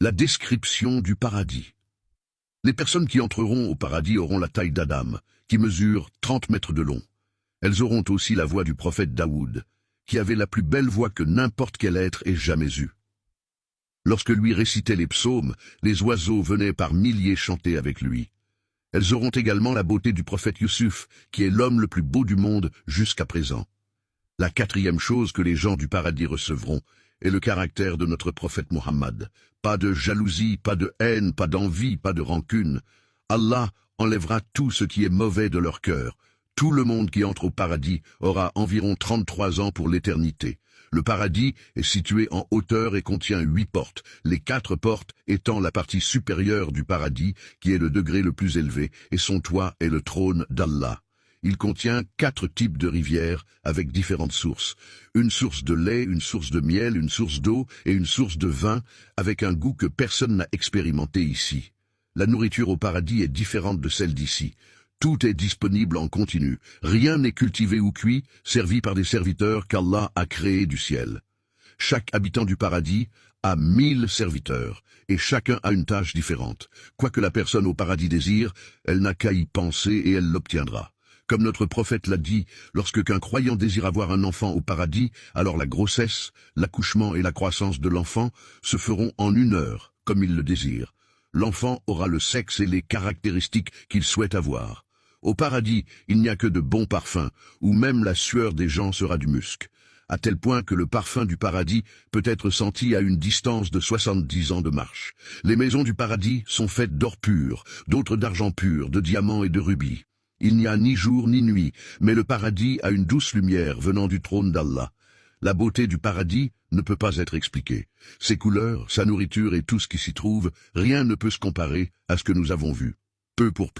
La description du paradis. Les personnes qui entreront au paradis auront la taille d'Adam, qui mesure 30 mètres de long. Elles auront aussi la voix du prophète Daoud, qui avait la plus belle voix que n'importe quel être ait jamais eue. Lorsque lui récitait les psaumes, les oiseaux venaient par milliers chanter avec lui. Elles auront également la beauté du prophète Youssouf, qui est l'homme le plus beau du monde jusqu'à présent. La quatrième chose que les gens du paradis recevront est le caractère de notre prophète Mohammed. Pas de jalousie, pas de haine, pas d'envie, pas de rancune. Allah enlèvera tout ce qui est mauvais de leur cœur. Tout le monde qui entre au paradis aura environ 33 ans pour l'éternité. Le paradis est situé en hauteur et contient 8 portes, les 4 portes étant la partie supérieure du paradis, qui est le degré le plus élevé, et son toit est le trône d'Allah. Il contient 4 types de rivières avec différentes sources. Une source de lait, une source de miel, une source d'eau et une source de vin, avec un goût que personne n'a expérimenté ici. La nourriture au paradis est différente de celle d'ici. Tout est disponible en continu. Rien n'est cultivé ou cuit, servi par des serviteurs qu'Allah a créés du ciel. Chaque habitant du paradis a 1000 serviteurs, et chacun a une tâche différente. Quoi que la personne au paradis désire, elle n'a qu'à y penser et elle l'obtiendra. Comme notre prophète l'a dit, lorsque qu'un croyant désire avoir un enfant au paradis, alors la grossesse, l'accouchement et la croissance de l'enfant se feront en 1 heure, comme il le désire. L'enfant aura le sexe et les caractéristiques qu'il souhaite avoir. Au paradis, il n'y a que de bons parfums, où même la sueur des gens sera du musc, à tel point que le parfum du paradis peut être senti à une distance de 70 ans de marche. Les maisons du paradis sont faites d'or pur, d'autres d'argent pur, de diamants et de rubis. Il n'y a ni jour ni nuit, mais le paradis a une douce lumière venant du trône d'Allah. La beauté du paradis ne peut pas être expliquée. Ses couleurs, sa nourriture et tout ce qui s'y trouve, rien ne peut se comparer à ce que nous avons vu. Peu pour peu.